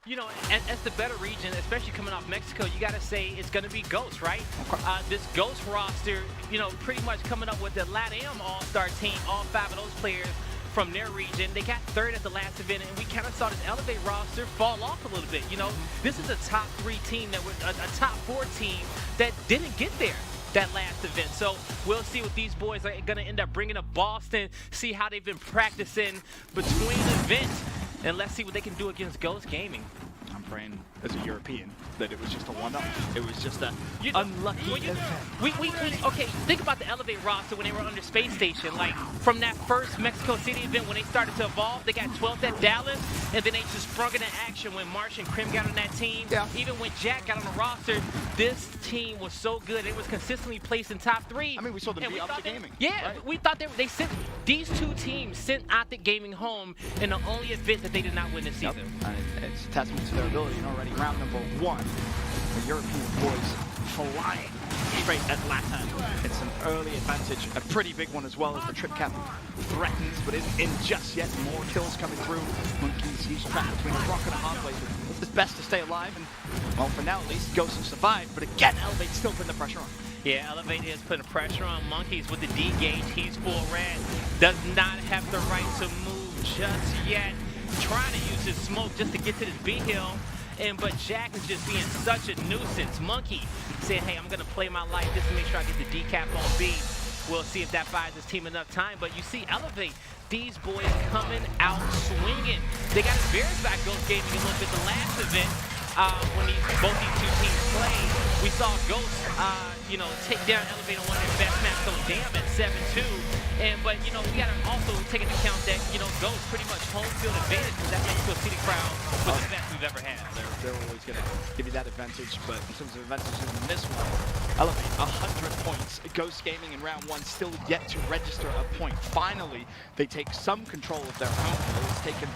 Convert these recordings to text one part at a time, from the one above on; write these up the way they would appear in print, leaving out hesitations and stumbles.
You know, as the better region, especially coming off Mexico, you got to say it's going to be Ghost, right? This Ghost roster, you know, pretty much coming up with the LATAM All-Star team, all 5 of those players from their region. They got third at the last event, and we kind of saw this Elevate roster fall off a little bit. You know, this is a top 3 team that was a top 4 team that didn't get there that last event. So we'll see what these boys are going to end up bringing to Boston, see how they've been practicing between events, and let's see what they can do against Ghost Gaming. I'm praying as a European that it was just a one-up. It was just a unlucky event. Okay, think about the Elevate roster when they were under Space Station. Like, from that first Mexico City event when they started to evolve, they got 12th at Dallas, and then they just sprung into action when Marsh and Krim got on that team. Yeah. Even when Jack got on the roster, this team was so good. It was consistently placed in top 3. I mean, we saw them beat Optic Gaming. Yeah, right? we thought they sent these 2 teams sent Optic Gaming home in the only event that they did not win this season. And it's a testament to their ability. And already round number 1, the European boys flying straight at LATAM. It's an early advantage, a pretty big one as well as the trip cap threatens, but isn't in just yet. More kills coming through. Monkeys, he's trapped between a rock and a hard place. It's best to stay alive, and well, for now at least, Ghost has survived. But again, Elevate still putting the pressure on. Yeah, Elevate is putting pressure on Monkeys with the D gauge. He's full red. Does not have the right to move just yet. Trying to use his smoke just to get to this B hill. But Jack is just being such a nuisance. Monkey said, hey, I'm going to play my life just to make sure I get the decap on B. We'll see if that buys his team enough time. But you see Elevate, these boys coming out swinging. They got embarrassed by Ghost Gaming a little bit the last event when both these 2 teams played. We saw Ghost, you know, take down Elevate on one of their best maps, so damn at 7-2. But, you know, we got to also take into account that, you know, Ghost pretty much home field advantage because that Mexico City crowd was the best we've ever had. They're always going to give you that advantage, but in terms of advantages in this one, Elevate, 100 points. Ghost Gaming in round 1 still yet to register a point. Finally, they take some control of their home field. It's taken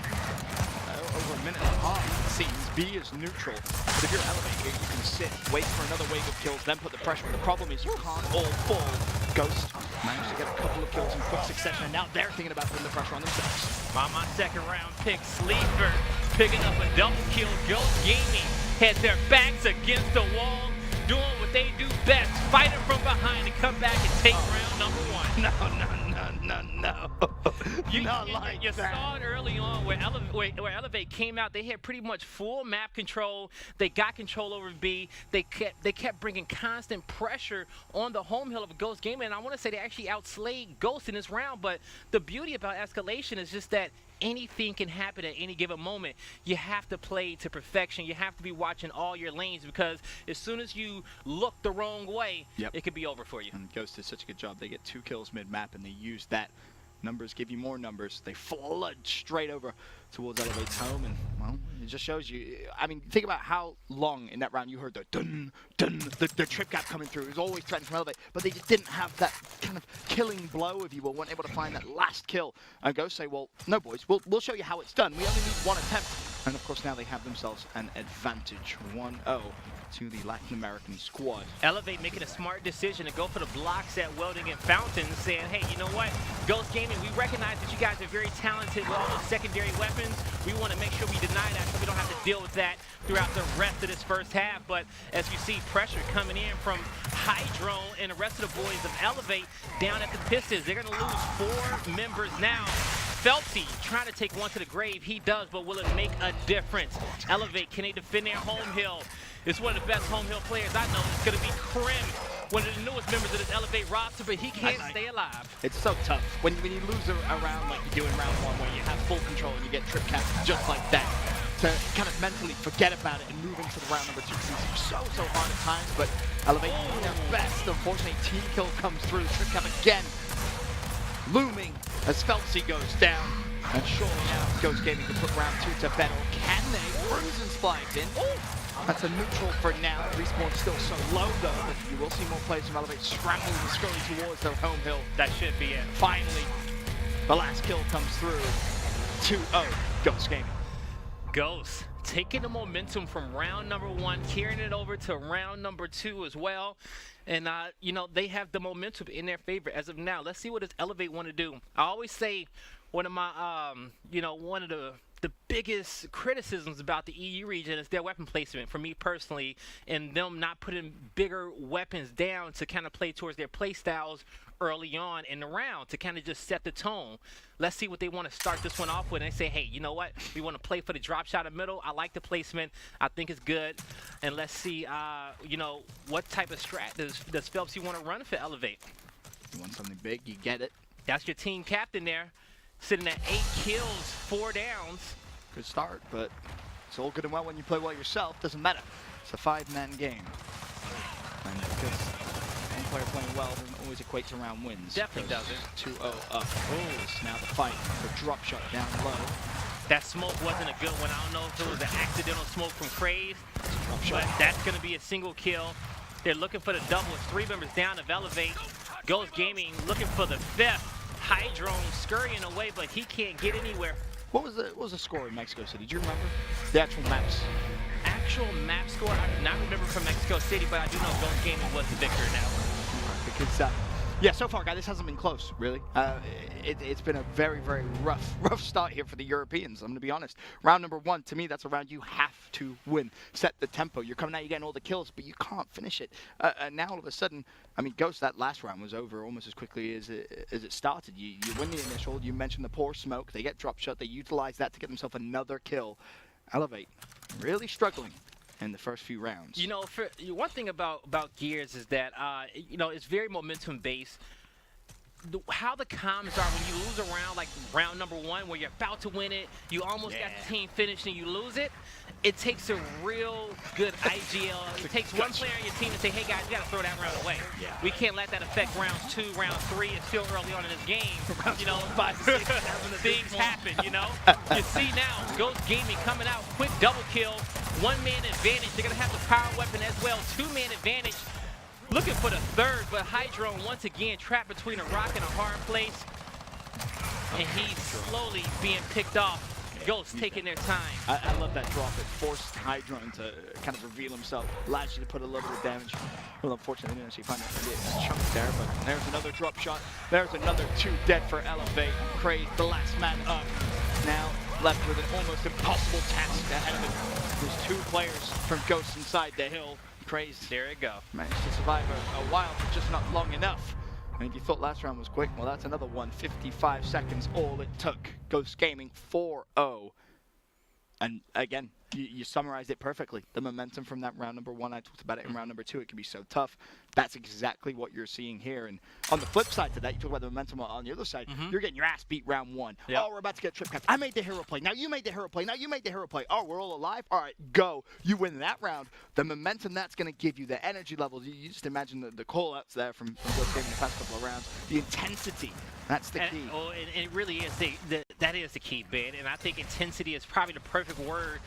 over a minute and a half, it seems. B is neutral, but if you're Elevate here, you can sit, wait for another wave of kills, then put the pressure on. The problem is you can't all fall. Ghost managed to get a couple of kills in quick succession, and now they're thinking about putting the pressure on themselves. My second round pick, Sleeper, picking up a double kill. Ghost Gaming had their backs against the wall, doing what they do best, fighting from behind to come back and take round number 1. No. You that. saw it early on where Elevate came out. They had pretty much full map control. They got control over B. They kept bringing constant pressure on the home hill of Ghost Gaming. And I want to say they actually outslayed Ghost in this round. But the beauty about escalation is just that anything can happen at any given moment. You have to play to perfection. You have to be watching all your lanes because as soon as you look the wrong way, it could be over for you. And Ghost did such a good job. They get 2 kills mid-map, and they use that. Numbers give you more numbers. They flood straight over towards Elevate's home, and, well, it just shows you. I mean, think about how long in that round you heard the dun, dun, the trip cap coming through. It was always threatened from Elevate, but they just didn't have that kind of killing blow, if you will, weren't able to find that last kill. And Ghost say, well, no, boys, we'll show you how it's done. We only need 1 attempt. And, of course, now they have themselves an advantage. 1-0 to the Latin American squad. Elevate making a smart decision to go for the blocks at Welding and Fountain, saying, hey, you know what? Ghost Gaming, we recognize that you guys are very talented with all those secondary weapons. We want to make sure we deny that so we don't have to deal with that throughout the rest of this first half. But as you see pressure coming in from Hydro and the rest of the boys of Elevate down at the Pistons, they're going to lose 4 members now. Felty trying to take one to the grave. He does, but will it make a difference? Elevate, can they defend their home hill? It's one of the best home hill players I know. It's going to be Krim, one of the newest members of this Elevate roster, but he can't stay alive. It's so tough. When you lose a round like you do in round 1 where you have full control and you get trip capped just like that, to kind of mentally forget about it and move into the round number 2 seems so hard at times, but Elevate doing their best. Unfortunately, team kill comes through. Trip cap again, looming as Felty goes down. And surely now Ghost Gaming to put round 2 to bed, or can they? Crimson's flagged in. That's a neutral for now. Respawn's still so low though that you will see more players from Elevate scrambling and scurrying towards their home hill. That should be it. Finally, the last kill comes through. 2-0 Ghost Gaming. Ghost taking the momentum from round number 1, carrying it over to round number 2 as well. And, you know, they have the momentum in their favor as of now. Let's see what does Elevate want to do. I always say one of my one of the biggest criticisms about the EU region is their weapon placement for me personally, and them not putting bigger weapons down to kind of play towards their play styles early on in the round to kind of just set the tone. Let's see what they want to start this one off with, and they say, hey, you know what, we want to play for the drop shot in the middle. I like the placement. I think it's good, and let's see what type of strat does Phelps you want to run for Elevate. You want something big, you get it. That's your team captain there, sitting at 8 kills, 4 downs. Good start, but it's all good and well when you play well yourself. Doesn't matter. It's a 5-man game. And because one player playing well doesn't always equate to round wins. Definitely doesn't. 2-0 up. Oh, now the fight for drop shot down low. That smoke wasn't a good one. I don't know if it was an accidental smoke from Craze, Drop shot. but that's going to be a single kill. They're looking for the double. It's 3 members down of Elevate. Ghost Gaming looking for the 5th. Hydrone scurrying away, but he can't get anywhere. What was the score in Mexico City? Do you remember? The actual maps. Actual map score, I do not remember from Mexico City, but I do know Ghost Gaming was the victor in that one. Because, yeah, so far, guys, this hasn't been close, really. It's been a very, very rough start here for the Europeans, I'm going to be honest. Round number 1, to me, that's a round you have to win. Set the tempo. You're coming out, you're getting all the kills, but you can't finish it. And now, all of a sudden, I mean, Ghost, that last round was over almost as quickly as it started. You win the initial, you mentioned the poor smoke, they get drop shot, they utilize that to get themselves another kill. Elevate, really struggling in the first few rounds. You know, one thing about Gears is that, it's very momentum based. How the comms are when you lose a round, like round number 1, where you're about to win it, you almost got the team finished and you lose it, it takes a real good IGL. It takes one player on your team to say, hey guys, you got to throw that round away. Yeah. We can't let that affect rounds 2, round 3. It's still early on in this game. You know, 5, 6, 7, things happen, you know? You see now, Ghost Gaming coming out, quick double kill, 1-man advantage. They're going to have the power weapon as well, 2-man advantage. Looking for the 3rd, but Hydrone once again trapped between a rock and a hard place. And he's slowly being picked off. Ghost taking their time. I love that drop. It forced Hydrone to kind of reveal himself. Allows you to put a little bit of damage. Well, unfortunately, didn't actually find a chunk there, but there's another drop shot. There's another 2 dead for Elevate. Craze, the last man up. Now left with an almost impossible task ahead of him. There's 2 players from Ghost inside the hill. Craze. There it go. Managed to survive a while, but just not long enough. And if you thought last round was quick, well, that's another one. 55 seconds, all it took. Ghost Gaming 4-0. And again, you summarized it perfectly. The momentum from that round number 1, I talked about it in round number 2. It can be so tough. That's exactly what you're seeing here. And on the flip side to that, you talk about the momentum on the other side. You're getting your ass beat round 1. Yep. Oh, we're about to get trip capped. I made the hero play. Now you made the hero play. Now you made the hero play. Oh, we're all alive? All right, go. You win that round. The momentum that's going to give you, the energy levels. You just imagine the call-outs there from Ghost Gaming the past couple of rounds. The intensity. That's the key. And it really is. That is the key, Ben. And I think intensity is probably the perfect word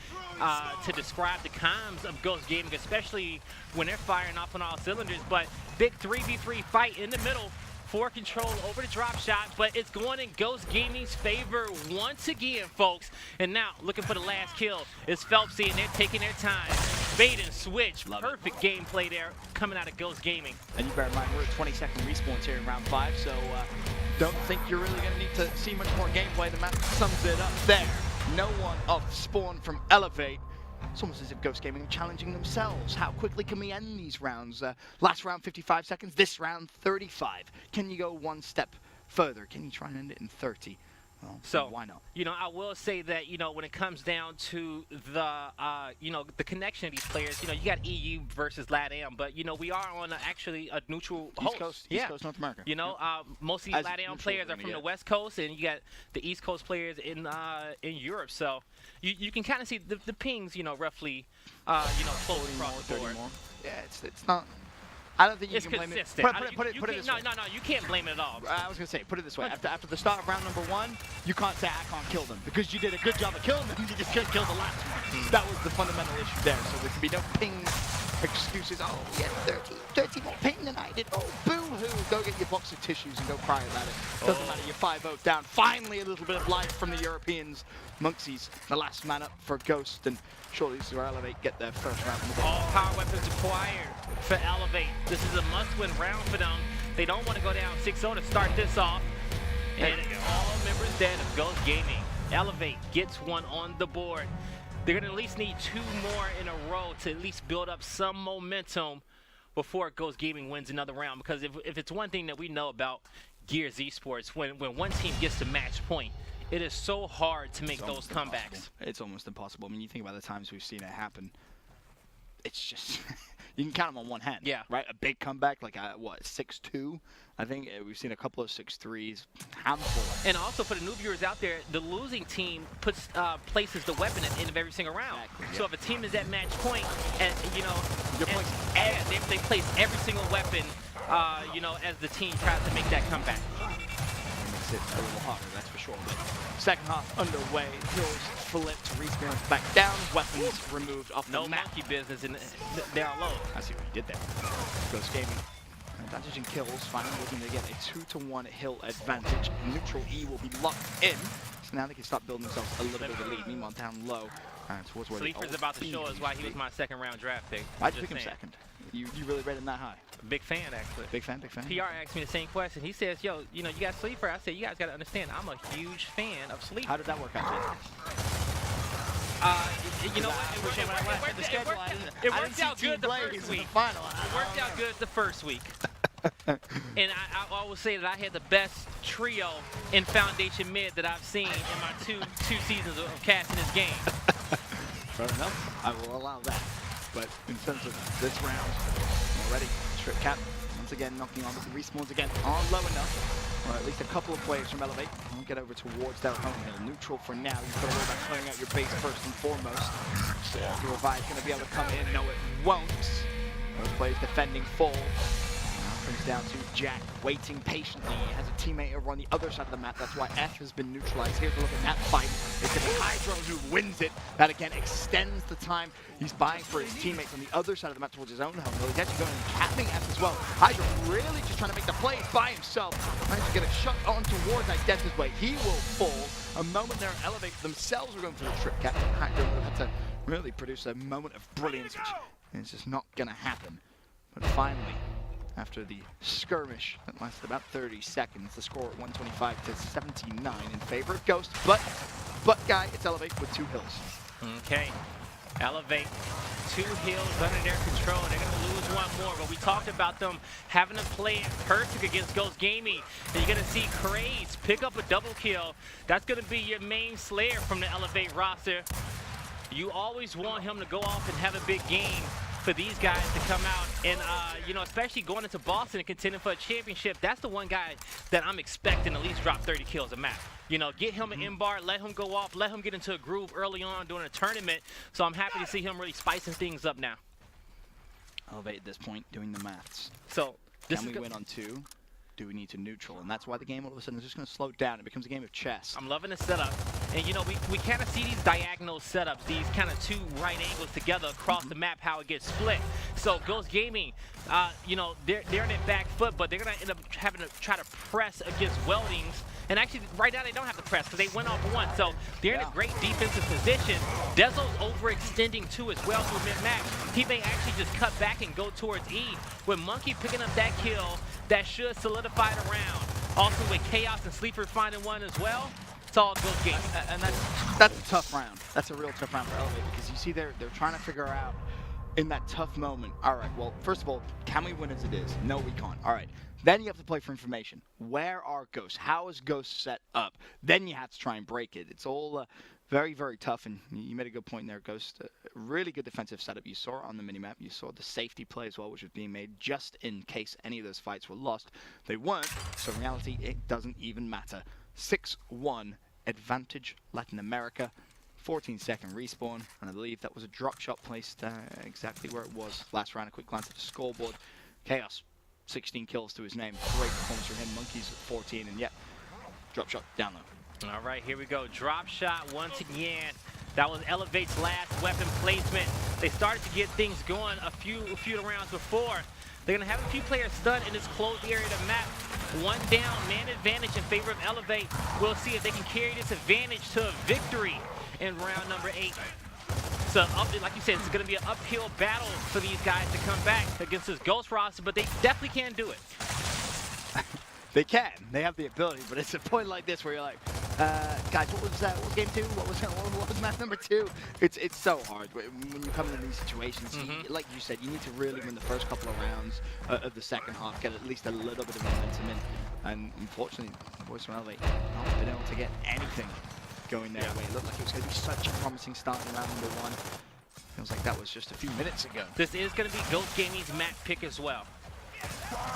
to describe the comms of Ghost Gaming, especially when they're firing off on all cylinders. But big 3v3 fight in the middle for control over the drop shot, but it's going in Ghost Gaming's favor once again, folks. And now looking for the last kill is Phelpsy, and they're taking their time. Bait and switch. Perfect gameplay there coming out of Ghost Gaming. And you bear in mind, we're at 20-second respawns here in round 5, so don't think you're really going to need to see much more gameplay. The map sums it up there. No one off spawn from Elevate. It's almost as if Ghost Gaming are challenging themselves. How quickly can we end these rounds? Last round, 55 seconds. This round, 35. Can you go one step further? Can you try and end it in 30? Well, so why not? You know, I will say that, you know, when it comes down to the, the connection of these players, you know, you got EU versus LATAM, but, you know, we are on actually a neutral host. East Coast, North America. You know, most of these LATAM players are from the West Coast, and you got the East Coast players in Europe. So you can kind of see the pings, you know, roughly, floating across the board. More. Yeah, it's not. I don't think you it's can blame it. Put it this way. No, you can't blame it at all. I was going to say, put it this way. After the start of round number 1, you can't say I can't kill them because you did a good job of killing them. You just couldn't kill the last one. That was the fundamental issue there. So there can be no ping excuses. Oh, yeah, 30 more ping than I did. Oh, boo-hoo. Go get your box of tissues and go cry about it. Doesn't matter. You're 5-0 down. Finally, a little bit of life from the Europeans. Monksies, the last man up for Ghost, and surely this is where Elevate get their first round. All power weapons acquired for Elevate. This is a must-win round for them. They don't want to go down 6-0 to start this off. And all members dead of Ghost Gaming. Elevate gets one on the board. They're going to at least need 2 more in a row to at least build up some momentum before Ghost Gaming wins another round. Because if it's one thing that we know about Gears Esports, when one team gets to match point, it is so hard to make those comebacks. It's almost impossible. I mean, you think about the times we've seen it happen. It's just, you can count them on one hand. Yeah. Right? A big comeback, like, what, 6-2? I think we've seen a couple of 6-3s, handful. And also for the new viewers out there, the losing team places the weapon at the end of every single round. Exactly, yeah. So if a team is at match point, and they place every single weapon, as the team tries to make that comeback. It makes it a little harder, that's for sure. But second half underway. Hills flipped, respawns back down, weapons removed off the map. No monkey business, and they're alone. I see what you did there. Ghost Gaming. Advantage in kills, finally looking to get a 2-to-1 Hill advantage. Neutral E will be locked in, so now they can start building themselves a little bit of a lead. Meanwhile, down low, towards where Sleeper's about to show us why he was my second round draft pick. I'd pick him second. You really rate him that high? Big fan, actually. Big fan, big fan. PR asked me the same question. He says, yo, you got Sleeper? I said, you guys got to understand, I'm a huge fan of Sleeper. How did that work out, Jay? You know what? It worked out good the first week. It worked out good the first week. And I always say that I had the best trio in Foundation Mid that I've seen in my two seasons of casting this game. Fair enough. I will allow that. But in terms of this round, already, Trip Cap, once again knocking on the respawns again aren't low enough. Or at least a couple of players from Elevate will get over towards their home hill. Neutral for now. You've got to worry about clearing out your base first and foremost. So the revive's going to be able to come in. No, it won't. Those players defending full. Comes down to Jack waiting patiently. He has a teammate over on the other side of the map. That's why F has been neutralized. Here's a look at that fight. It's going to be Hydros who wins it. That again extends the time he's buying for his teammates on the other side of the map towards his own home. Though he's actually going and capping F as well. Hydro really just trying to make the plays by himself. Managed to get a shot on towards Identity's way. He will fall. A moment there and Elevate themselves were going for the trip cap. Hydro had to really produce a moment of brilliance, which is just not going to happen. But finally, after the skirmish that lasted about 30 seconds, the score at 125-79 in favor of Ghost. But Guy, it's Elevate with 2 hills. Okay, Elevate, 2 hills under their control. They're going to lose one more, but we talked about them having to play it perfect against Ghost Gaming. And you're going to see Craze pick up a double kill. That's going to be your main slayer from the Elevate roster. You always want him to go off and have a big game for these guys to come out and, especially going into Boston and contending for a championship. That's the one guy that I'm expecting to at least drop 30 kills a map. Get him an M-bar, let him go off, let him get into a groove early on during a tournament. So I'm happy to see him really spicing things up now. Elevate at this point doing the maths. So can we win on 2? Do we need to neutral? And that's why the game all of a sudden is just going to slow down. It becomes a game of chess. I'm loving the setup. And, we kind of see these diagonal setups, these kind of 2 right angles together across the map, how it gets split. So Ghost Gaming, they're in their back foot, but they're going to end up having to try to press against Weldings. And actually, right now, they don't have to press because they went off 1. So they're in a great defensive position. Dezo's overextending too as well through mid-match. He may actually just cut back and go towards E. With Monkey picking up that kill, that should solidify the round. Also with Chaos and Sleeper finding one as well, it's all Ghost Gaming. And that's a tough round. That's a real tough round for Elevate because you see they're trying to figure out in that tough moment. All right, well, first of all, can we win as it is? No, we can't. All right. Then you have to play for information. Where are Ghosts? How is Ghost set up? Then you have to try and break it. It's all very, very tough. And you made a good point there, Ghost. Really good defensive setup. You saw it on the minimap. You saw the safety play as well, which was being made just in case any of those fights were lost. They weren't. So in reality, it doesn't even matter. 6-1 advantage Latin America. 14-second respawn. And I believe that was a drop shot placed exactly where it was last round. A quick glance at the scoreboard. Chaos. 16 kills to his name. Great performance from him. Monkeys at 14, and drop shot down low. All right, here we go. Drop shot once again. That was Elevate's last weapon placement. They started to get things going a few rounds before. They're going to have a few players stunned in this closed area of the map. 1 down, man advantage in favor of Elevate. We'll see if they can carry this advantage to a victory in round number 8. So, like you said, it's going to be an uphill battle for these guys to come back against this Ghost roster, but they definitely can do it. They can. They have the ability, but it's a point like this where you're like, guys, what was that? What was game 2? What was map number 2? It's so hard when you come into these situations. Like you said, you need to really win the first couple of rounds of the second half, get at least a little bit of momentum in. And unfortunately, boys from Elevate not been able to get anything going their way. It looked like it was going to be such a promising start in round number 1. Feels like that was just a few minutes ago. This is going to be Ghost Gaming's map pick as well.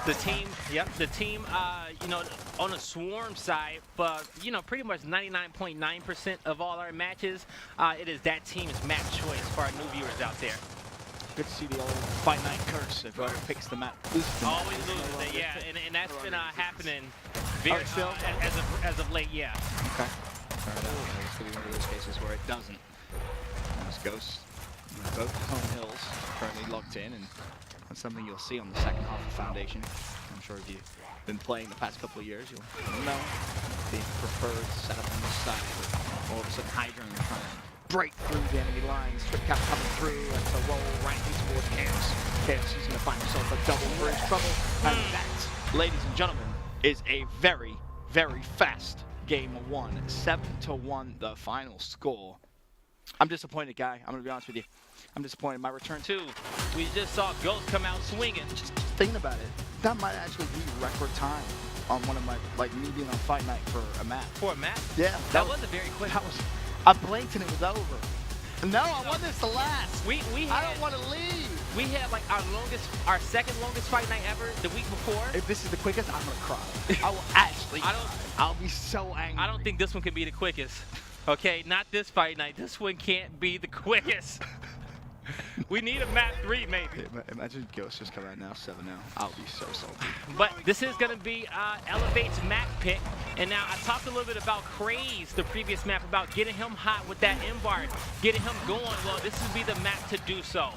The team, you know, on the Swarm side, but you know, pretty much 99.9% of all our matches, it is that team's map choice for our new viewers out there. Good to see the old Fightnight curse if whoever picks the map. Always loses it, yeah, and that's been happening very as of late, yeah. Okay. Fair enough. It's going to be one of those cases where it doesn't. There's Ghost. Both home hills currently locked in, and that's something you'll see on the second half of Foundation. I'm sure if you've been playing the past couple of years, you'll know the preferred setup on this side. All of a sudden, Hydra trying to break through the enemy lines. Tripcap coming through, and to roll right towards Chaos. Chaos is going to find himself a double bridge trouble, and that, ladies and gentlemen, is a very, very fast game 1. 7-1, the final score. I'm disappointed, Guy. I'm going to be honest with you. I'm disappointed. My return 2. We just saw Ghost come out swinging. Just thinking about it, that might actually be record time on one of my, like, me being on Fight Night for a map. For a map? Yeah. That was a very quick. I blinked and it was over. No, I want this to last. I don't want to leave. We had like our second longest Fight Night ever the week before. If this is the quickest, I'm going to cry. I will actually. I'll be so angry. I don't think this one can be the quickest. Okay, not this Fight Night. This one can't be the quickest. We need a map 3, maybe. Imagine Ghost just come out now, 7-0. I'll be so salty. But this is going to be Elevate's map pick. And now I talked a little bit about Craze, the previous map, about getting him hot with that M-bar, getting him going. Well, this will be the map to do so.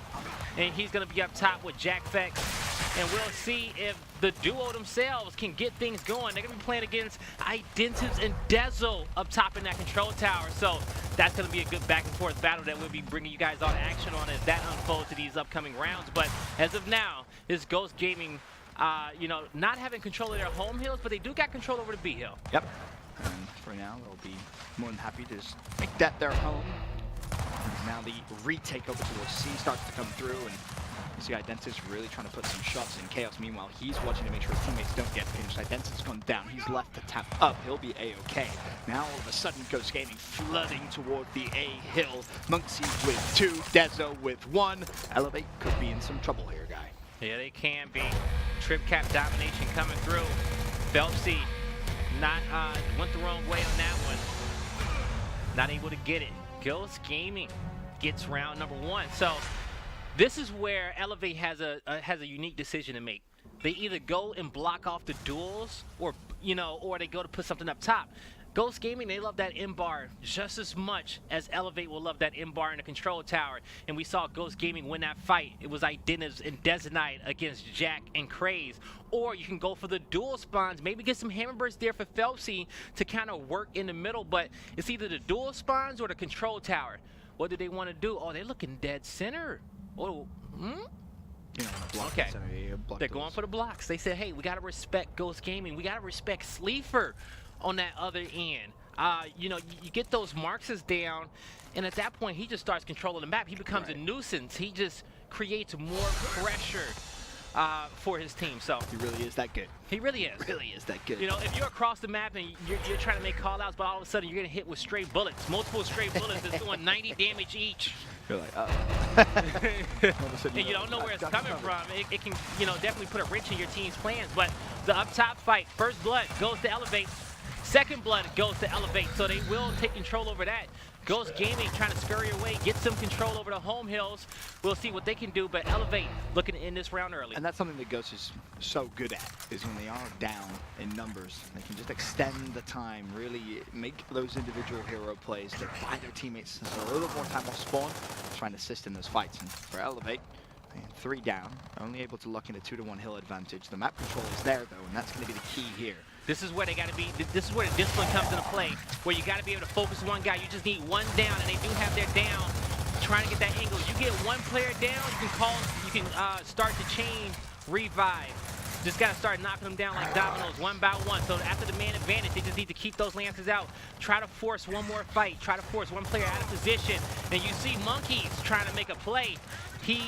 And he's going to be up top with Jack Fex. And we'll see if the duo themselves can get things going. They're going to be playing against Identives and Dezo up top in that control tower. So that's going to be a good back and forth battle that we'll be bringing you guys all action on as that unfolds to these upcoming rounds. But as of now, is Ghost Gaming, you know, not having control of their home hills, but they do got control over the B hill. Yep. And for now, they'll be more than happy to just make that their home. And now the retake over towards C starts to come through, and you see Identis really trying to put some shots in Chaos. Meanwhile, he's watching to make sure his teammates don't get finished. Identis gone down. He's left to tap up. He'll be A-OK. Now, all of a sudden, Ghost Gaming flooding toward the A hill. Monksy with 2, Dezo with 1. Elevate could be in some trouble here, Guy. Yeah, they can be. Trip cap domination coming through. Phelpsy went the wrong way on that one. Not able to get it. Ghost Gaming gets round number 1. So this is where Elevate has a unique decision to make. They either go and block off the duels, or they go to put something up top. Ghost Gaming, they love that M-bar just as much as Elevate will love that M-bar in the control tower. And we saw Ghost Gaming win that fight. It was Identives and Detonite against Jack and Craze. Or you can go for the dual spawns, maybe get some hammerbursts there for Phelpsy to kind of work in the middle. But it's either the dual spawns or the control tower. What do they want to do? Oh, they're looking dead center. Oh, okay. They're going for the blocks. They said, hey, we got to respect Ghost Gaming. We got to respect Sleefer on that other end. You get those Marxes down, and at that point, he just starts controlling the map. He becomes a nuisance. He just creates more pressure for his team. So he really is that good. He really is. Really is that good. You know, if you're across the map and you're trying to make call-outs, but all of a sudden you're getting hit with stray bullets, multiple stray bullets that's doing 90 damage each. You're like, and you don't know where it's coming from. It can, definitely put a wrench in your team's plans. But the up top fight, first blood goes to Elevate. Second blood goes to Elevate, so they will take control over that. Ghost Gaming trying to scurry away, get some control over the home hills. We'll see what they can do, but Elevate looking to end this round early. And that's something that Ghost is so good at, is when they are down in numbers, they can just extend the time, really make those individual hero plays to buy their teammates a little more time off spawn, trying to assist in those fights. And for Elevate, 3 down, only able to lock in a 2-to-1 hill advantage. The map control is there, though, and that's going to be the key here. This is where they got to be. This is where the discipline comes into play, where you got to be able to focus one guy. You just need one down, and they do have their down. Trying to get that angle. You get one player down, you can start the chain revive. Just got to start knocking them down like dominoes, one by one. So after the man advantage, they just need to keep those Lancers out. Try to force one more fight. Try to force one player out of position. And you see Monkeys trying to make a play. He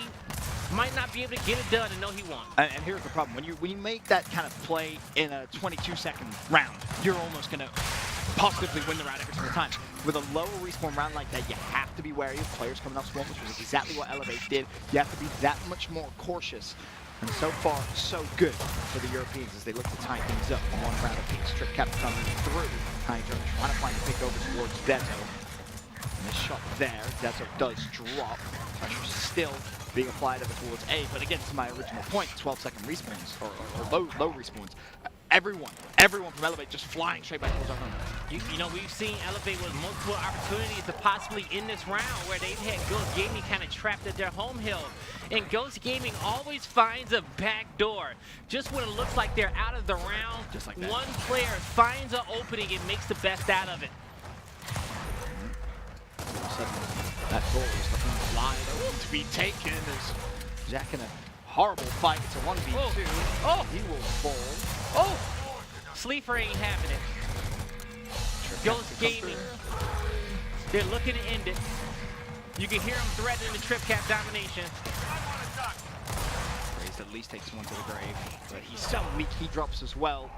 might not be able to get it done and know he won. And here's the problem. When you make that kind of play in a 22-second round, you're almost going to positively win the round every single time. With a lower respawn round like that, you have to be wary of players coming off swarm, which was exactly what Elevate did. You have to be that much more cautious. And so far, so good for the Europeans as they look to tie things up. One round apiece. Trip Cap coming through. Trying to find a pick over towards Dezo. And this shot there, Dezo does drop. Pressure still being applied over towards A, but again, to my original point, 12-second respawns, or low respawns. Everyone from Elevate just flying straight back towards our home. You know, we've seen Elevate with multiple opportunities to possibly end this round where they've had Ghost Gaming kind of trapped at their home hill. And Ghost Gaming always finds a back door. Just when it looks like they're out of the round, just like that. One player finds an opening and makes the best out of it. Suddenly, that goal is looking wide open to be taken as Jack in a horrible fight. It's a 1v2. Oh! He will fall. Oh! Sleeper ain't having it. Ghost Gaming. They're looking to end it. You can hear him threatening the Trip Cap domination. Raze at least takes one to the grave, but he's so weak he drops as well.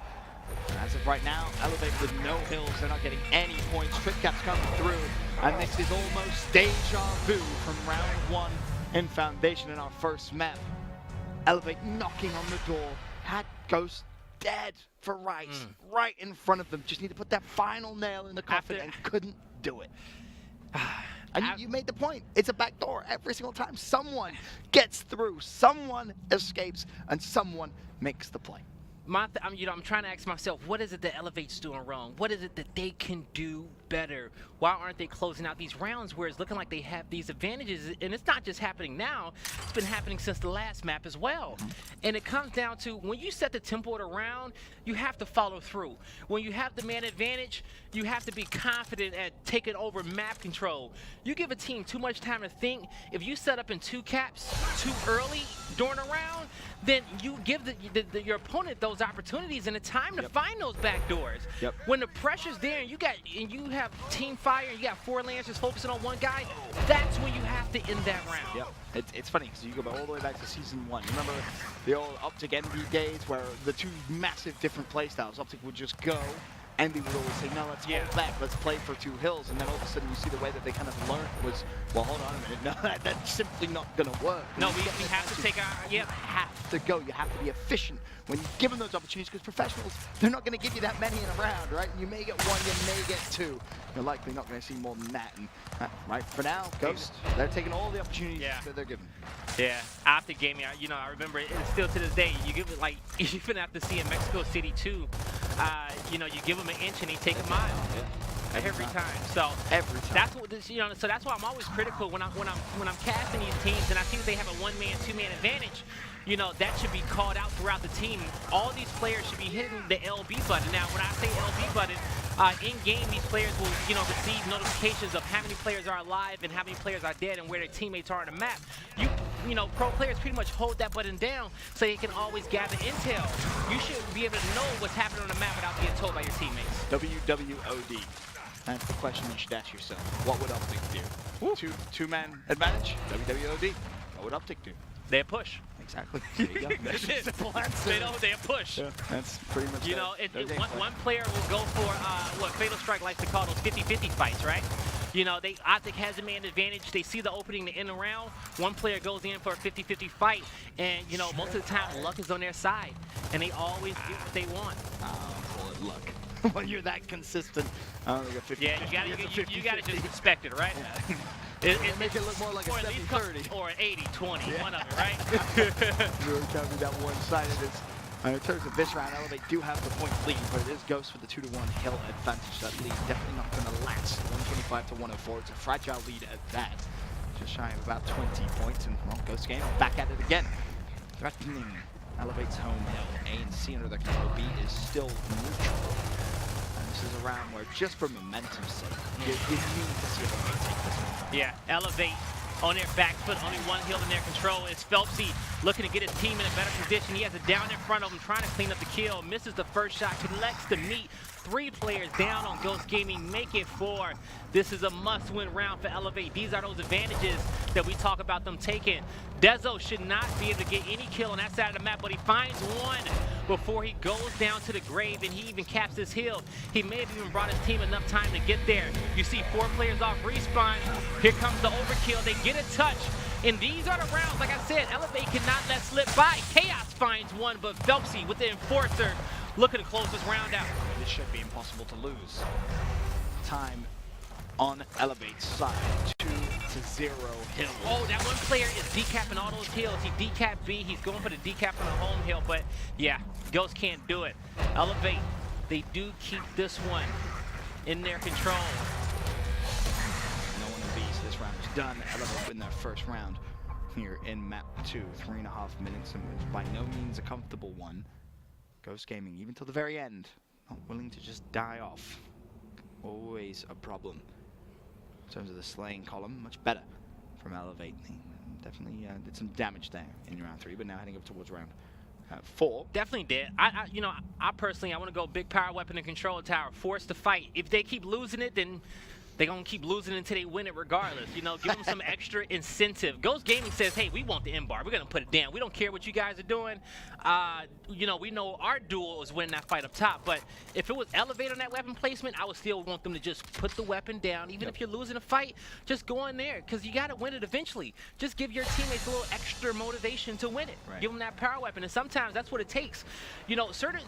As of right now, Elevate with no hills, they're not getting any points. Trip Cap's coming through, and this is almost deja vu from round one in Foundation in our first map. Elevate knocking on the door, had Ghost dead for Rice, right in front of them. Just need to put that final nail in the coffin and couldn't do it. And you made the point. It's a back door every single time. Someone gets through, someone escapes, and someone makes the play. I'm trying to ask myself, what is it that Elevate's doing wrong? What is it that they can do better? Why aren't they closing out these rounds where it's looking like they have these advantages? And it's not just happening now. It's been happening since the last map as well. And it comes down to when you set the tempo of the round, you have to follow through. When you have the man advantage, you have to be confident at taking over map control. You give a team too much time to think. If you set up in two caps too early during a round, then you give your opponent those opportunities and the time to find those back doors. When the pressure's there and you have team fire and you got 4 Lancers focusing on one guy, that's when you have to end that round. It's funny because you go all the way back to season 1. Remember the old Optic Envy days where the two massive different playstyles. Optic would just go. Envy would always say, no, let's hold back, let's play for 2 hills, and then all of a sudden you see the way that they kind of learned was, well, hold on a minute, no, that's simply not going to work. No, we have to take our, You have to go, you have to be efficient when you give them those opportunities, because professionals, they're not going to give you that many in a round, right? You may get 1, you may get 2. You're likely not going to see more than that, and right, for now, Ghost, they're taking all the opportunities that they're given. Yeah, after gaming, I remember it still to this day, you give it like, even after seeing Mexico City 2, you give them an inch and they take a mile. Every time. So every time. That's what so that's why I'm always critical when I'm casting these teams and I see that they have a 1-man, 2-man advantage. That should be called out throughout the team. All these players should be hitting the LB button. Now, when I say LB button, in-game, these players will, receive notifications of how many players are alive and how many players are dead and where their teammates are on the map. Pro players pretty much hold that button down so they can always gather intel. You should be able to know what's happening on the map without being told by your teammates. WWOD. That's the question you should ask yourself. What would Optic do? Two-man advantage? WWOD. What would Optic do? They push. Exactly. There you go. That's a simple answer. They push. Yeah, that's pretty much one player will go for what Fatal Strike likes to call those 50-50 fights, right? Optic has a man advantage. They see the opening to end the round. One player goes in for a 50-50 fight, and most of the time luck is on their side, and they always get what they want. Call it luck. When you're that consistent, like a 50, you gotta just respect it, right? It make it look more like a 70-30 or an 80-20, one of it, right? Really can't be that one-sided. In terms of this round, Elevate do have the point lead, but it is Ghost with the 2-1 hill advantage. That lead definitely not going to last. 125 to 104. It's a fragile lead at that. Just shy of about 20 points, and well, Ghost game back at it again. Threatening Elevate's home hill. A and C under their control. B is still neutral. This is a round where, just for momentum's sake, you need to see Elevate take this one. Yeah, Elevate on their back foot, only one heal in their control. It's Phelpsy looking to get his team in a better position. He has it down in front of him, trying to clean up the kill. Misses the first shot, collects the meat. 3 players down on Ghost Gaming, make it 4. This is a must-win round for Elevate. These are those advantages that we talk about them taking. Dezo should not be able to get any kill on that side of the map, but he finds one before he goes down to the grave, and he even caps his hill. He may have even brought his team enough time to get there. You see 4 players off respawn. Here comes the overkill. They get a touch. And these are the rounds, like I said, Elevate cannot let slip by. Chaos finds one, but Phelpsy with the Enforcer looking to close this round out. This should be impossible to lose. Time on Elevate's side, 2-0 hill. Oh, that one player is decapping all those hills. He decapped B, he's going for the decap on the home hill, but yeah, Ghost can't do it. Elevate, they do keep this one in their control. No one of these, this round is done. Elevate win their first round here in map 2, 3.5 minutes, and it's by no means a comfortable one. Ghost Gaming, even till the very end, not willing to just die off. Always a problem. In terms of the slaying column, much better from Elevate. They definitely did some damage there in round 3, but now heading up towards round 4. Definitely did. I personally, I want to go big power weapon and control tower, force to fight. If they keep losing it, then they're going to keep losing until they win it regardless. You know, give them some extra incentive. Ghost Gaming says, hey, we want the M-bar. We're going to put it down. We don't care what you guys are doing. You know, we know our duel is winning that fight up top. But if it was Elevate on that weapon placement, I would still want them to just put the weapon down. Even if you're losing a fight, just go in there because you got to win it eventually. Just give your teammates a little extra motivation to win it. Right. Give them that power weapon. And sometimes that's what it takes. You know, certain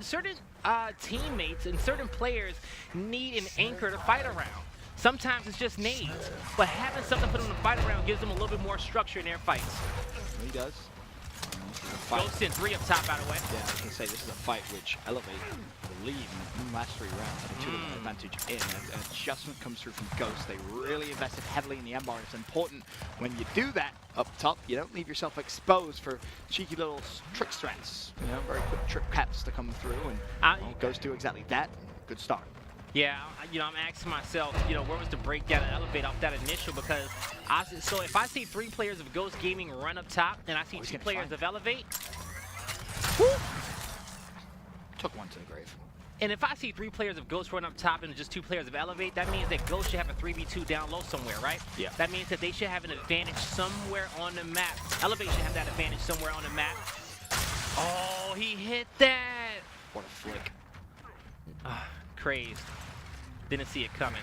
teammates and certain players need an anchor to fight around. Sometimes it's just nades, but having something for them to fight around gives them a little bit more structure in their fights. He does. Ghost in 3 up top, by the way. Yeah, I can say this is a fight which Elevate the lead in the last 3 rounds. Have a 2-1 advantage in. An adjustment comes through from Ghost. They really invested heavily in the M-bar. It's important when you do that up top, you don't leave yourself exposed for cheeky little trick strats. You know, very quick trip caps to come through, and Ghost do exactly that. Good start. Yeah, you know, I'm asking myself, you know, where was the breakdown of Elevate off that initial? Because so if I see 3 players of Ghost Gaming run up top, and I see 2 players of Elevate, took one to the grave. And if I see 3 players of Ghost run up top and just 2 players of Elevate, that means that Ghost should have a 3v2 down low somewhere, right? Yeah. That means that they should have an advantage somewhere on the map. Elevate should have that advantage somewhere on the map. Oh, he hit that! What a flick. Crazed. Didn't see it coming.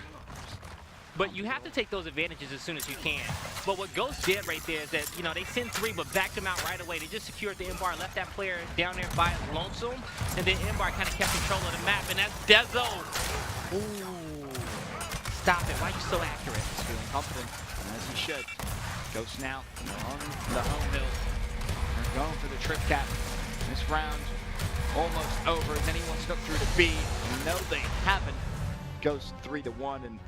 But you have to take those advantages as soon as you can. But what Ghost did right there is that, you know, they sent 3 but backed them out right away. They just secured the M-bar, left that player down there by lonesome, and then M-bar kind of kept control of the map, and that's Dezo. Ooh. Stop it. Why are you so accurate? He's feeling confident, as he should. Ghost now on the home hill. They're going for the trip cap. This round almost over as anyone snuck through to B. No, they haven't. Ghost 3-1, and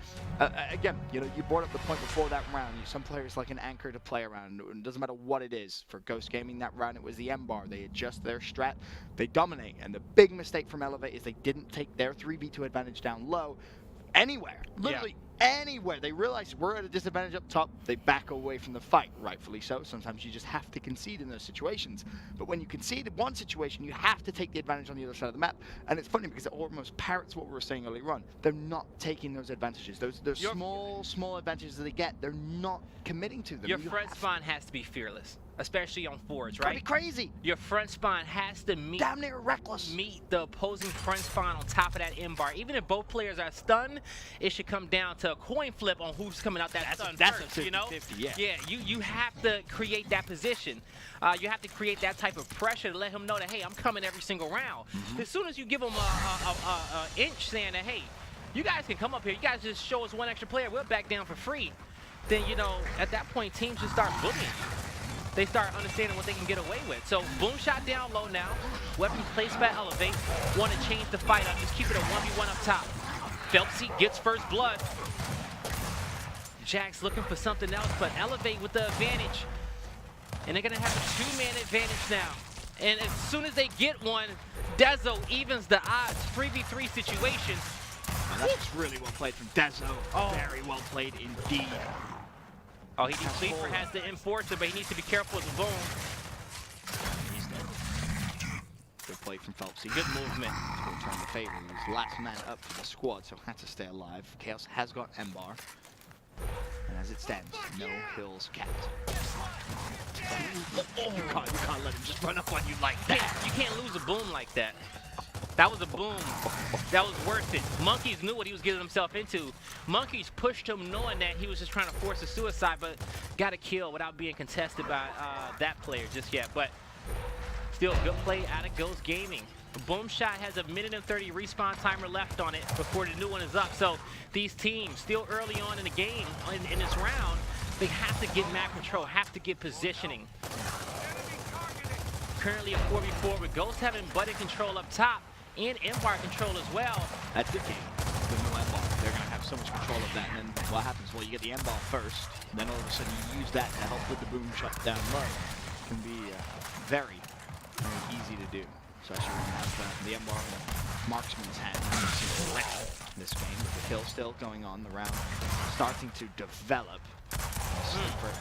again, you know, you brought up the point before that round. Some players like an anchor to play around. It doesn't matter what it is. For Ghost Gaming that round, it was the M-bar. They adjust their strat, they dominate, and the big mistake from Elevate is they didn't take their 3v2 advantage down low anywhere. Literally anywhere. They realize we're at a disadvantage up top, they back away from the fight, rightfully so. Sometimes you just have to concede in those situations. But when you concede in one situation, you have to take the advantage on the other side of the map. And it's funny because it almost parrots what we were saying earlier on. They're not taking those advantages. Those small advantages that they get, they're not committing to them. Your front spawn has to be fearless, especially on forwards, right? That'd be crazy. Your front spawn has to damn near reckless. meet the opposing front spawn on top of that M-bar. Even if both players are stunned, it should come down to a coin flip on who's coming out that stun that's first, a 50-50, you know? yeah. You have to create that position. You have to create that type of pressure to let him know that, hey, I'm coming every single round. As soon as you give him a inch saying that, hey, you guys can come up here, you guys just show us 1 extra player, we'll back down for free, then, you know, at that point, teams just start bullying. They start understanding what they can get away with. So, boom shot down low now. Weapons placed by Elevate. Want to change the fight up. Just keep it a 1v1 up top. Phelpsy gets first blood. Jack's looking for something else, but Elevate with the advantage. And they're going to have a 2-man advantage now. And as soon as they get one, Dezo evens the odds. 3v3 situation. And that's really well played from Dezo. Very well played indeed. Oh, Sleeper has the enforcer, but he needs to be careful with the boom. He's dead. Good play from Phelpsy. Good movement. Will turn the favor. He was last man up for the squad, so had to stay alive. Chaos has got M-Bar. And as it stands, no hills capped. You can't let him just run up on you like that. You can't lose a boom like that. That was a boom. That was worth it. Monkeys knew what he was getting himself into. Monkeys pushed him knowing that he was just trying to force a suicide, but got a kill without being contested by that player just yet. But still, good play out of Ghost Gaming. The boom shot has a 1:30 respawn timer left on it before the new one is up. So these teams, still early on in the game, in this round, they have to get map control, have to get positioning. Currently a 4v4 with Ghost having button control up top and M-Bar control as well. That's the game. The new M-Bar. They're going to have so much control of that. And then what happens? Well, you get the M-Bar first. Then all of a sudden you use that to help with the boom shut down low. It can be very, very easy to do. Especially when you have the M-Bar in the marksman's hand. In this game with the kill still going on. The round starting to develop. Sleeper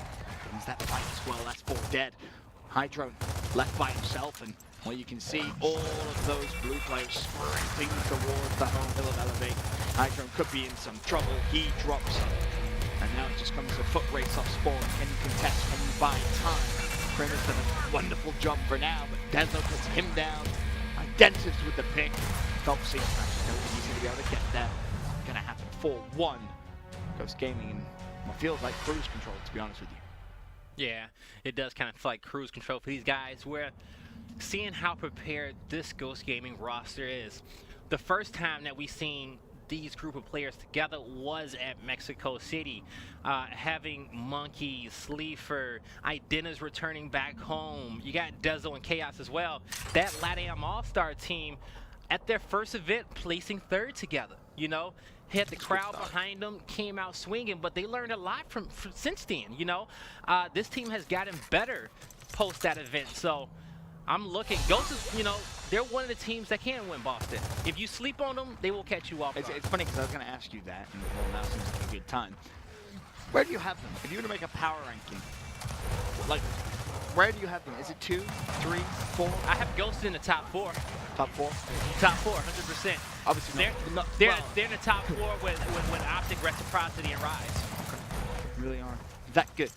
wins that fight as well. That's 4 dead. Hydro left by himself, and well, you can see all of those blue players sprinting towards the home hill of Elevate. Hydro could be in some trouble. He drops, and now it just comes a foot race off Spawn. Can you contest? Can you buy time? Prim has done a wonderful job for now, but Dezo puts him down. Identives with the pick. Phelpsy, actually don't think he's going to be able to get that. Gonna happen 4-1. Ghost Gaming in what feels like cruise control, to be honest with you. Yeah, it does kind of feel like cruise control for these guys. We're seeing how prepared this Ghost Gaming roster is. The first time that we seen these group of players together was at Mexico City. Having Monkey, Sleeper, Idenna's returning back home. You got Dezo and Chaos as well. That LATAM All-Star team at their first event placing 3rd together, you know? Had the crowd behind them, came out swinging, but they learned a lot from since then, you know? This team has gotten better post that event, so I'm looking. Ghost is, you know, they're one of the teams that can win Boston. If you sleep on them, they will catch you off. It's funny because I was going to ask you that, and well, now seems like a good time. Where do you have them? If you were to make a power ranking, like, where do you have them? Is it 2, 3, 4? I have Ghost in the top 4. Top 4? Top 4, 100%. Obviously, they're in the top 4 with Optic, Reciprocity, and Rise. Okay. Really are that good.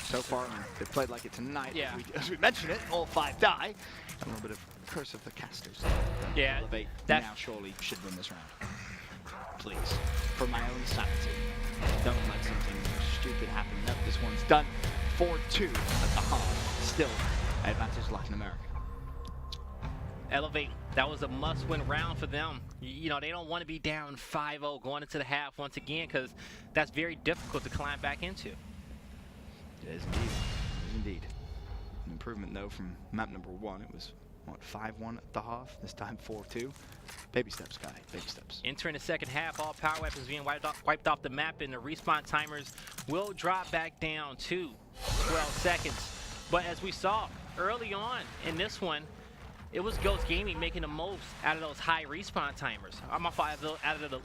So far, they played like it tonight. Yeah. As we mentioned it, all 5 die. A little bit of curse of the casters. Yeah. Elevate now surely should win this round. Please, for my own sanity, don't let something stupid happen. Nope, this one's done. 4-2 at the half. Still, advantage Latin America. Elevate, that was a must-win round for them. You know, they don't want to be down 5-0 going into the half once again, because that's very difficult to climb back into. It is indeed. It is indeed. An improvement, though, from map number 1. It was, what, 5-1 at the half? This time 4-2. Baby steps, guy. Baby steps. Entering the second half, all power weapons being wiped off the map, and the respawn timers will drop back down to 12 seconds. But as we saw early on in this one, it was Ghost Gaming making the most out of those high respawn timers. I'm off out of the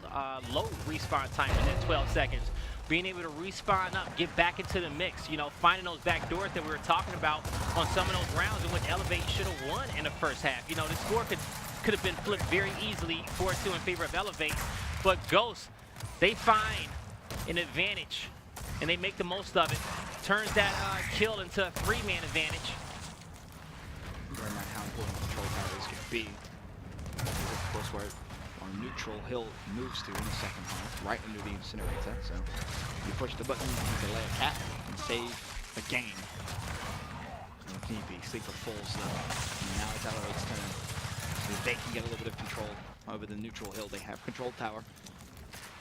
low respawn timers at 12 seconds. Being able to respawn up, get back into the mix, you know, finding those back doors that we were talking about on some of those rounds in which Elevate should have won in the first half. You know, the score could have been flipped very easily, 4-2 in favor of Elevate. But Ghost, they find an advantage, and they make the most of it. Turns that kill into a 3-man advantage. Learn that how important control towers can be. Of course, where our neutral hill moves to in the second half, right under the incinerator. So you push the button, you delay a cap, and save a game. If need be, Sleeper falls though. And now it's Elevate's turn. So they can get a little bit of control over the neutral hill. They have control tower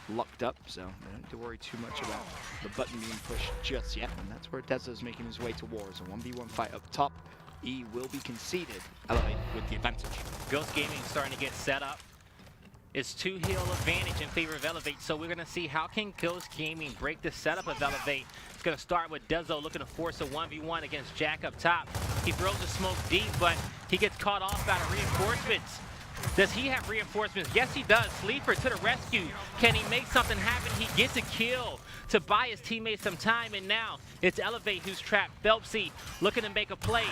locked up, so they don't have to worry too much about the button being pushed just yet. And that's where Dezo's making his way towards a 1v1 fight up top. E will be conceded. Elevate with the advantage. Ghost Gaming starting to get set up. It's 2-hill advantage in favor of Elevate, so we're going to see how can Ghost Gaming break the setup of Elevate. It's going to start with Dezo looking to force a 1v1 against Jack up top. He throws the smoke deep, but he gets caught off by the reinforcements. Does he have reinforcements? Yes, he does. Sleeper to the rescue. Can he make something happen? He gets a kill to buy his teammates some time, and now it's Elevate who's trapped. Phelpsy looking to make a play.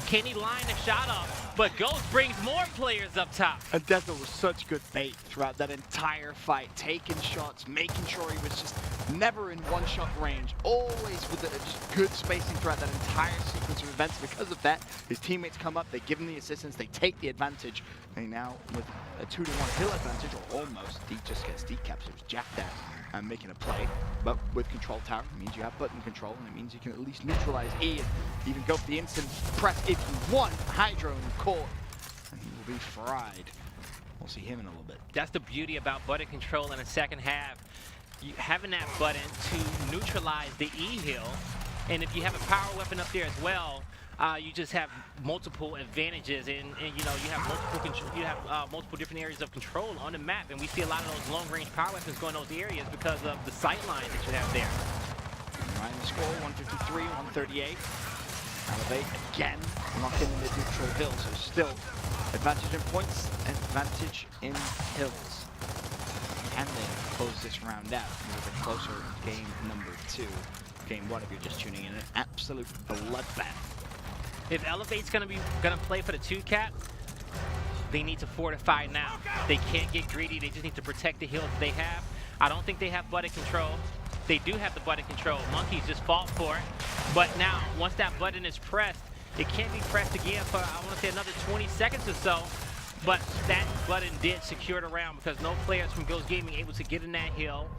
Can he line the shot up? But Ghost brings more players up top. And Dezo was such good bait throughout that entire fight, taking shots, making sure he was just never in one-shot range, always with just good spacing throughout that entire sequence of events. Because of that, his teammates come up, they give him the assistance, they take the advantage, and now with a 2-to-1 hill advantage, or almost, he just gets decaps. It was jacked out and making a play, but with control tower, it means you have button control, and it means you can at least neutralize E and even go for the instant press if you want. Hydro and caught, and he will be fried. We'll see him in a little bit. That's the beauty about button control in the second half. Having that button to neutralize the E hill, and if you have a power weapon up there as well, you just have multiple advantages, and you know you have multiple different areas of control on the map, and we see a lot of those long-range power weapons going in those areas because of the sight lines that you have there. Right in the score, 153, 138. Elevate again, locking in the neutral hill, so still advantage in points, advantage in hills. Can they close this round out with a closer game number 2? Game 1, if you're just tuning in, an absolute bloodbath. If Elevate's gonna play for the 2-cap, they need to fortify now. They can't get greedy. They just need to protect the hills they have. I don't think they have button control. They do have the button control. Monkeys just fought for it. But now, once that button is pressed, it can't be pressed again for, I want to say, another 20 seconds or so. But that button did secure the round because no players from Ghost Gaming able to get in that hill,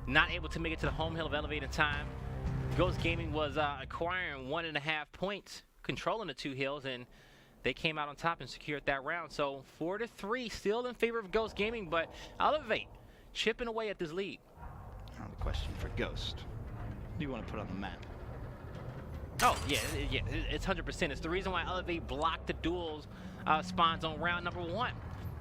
not able to make it to the home hill of Elevate in time. Ghost Gaming was acquiring 1.5 points, controlling the 2 hills, and they came out on top and secured that round. So 4-3, still in favor of Ghost Gaming, but Elevate chipping away at this lead. Now the question for Ghost, what do you want to put on the map? Oh, yeah, it's 100%. It's the reason why Elevate blocked the duels spawns on round number 1.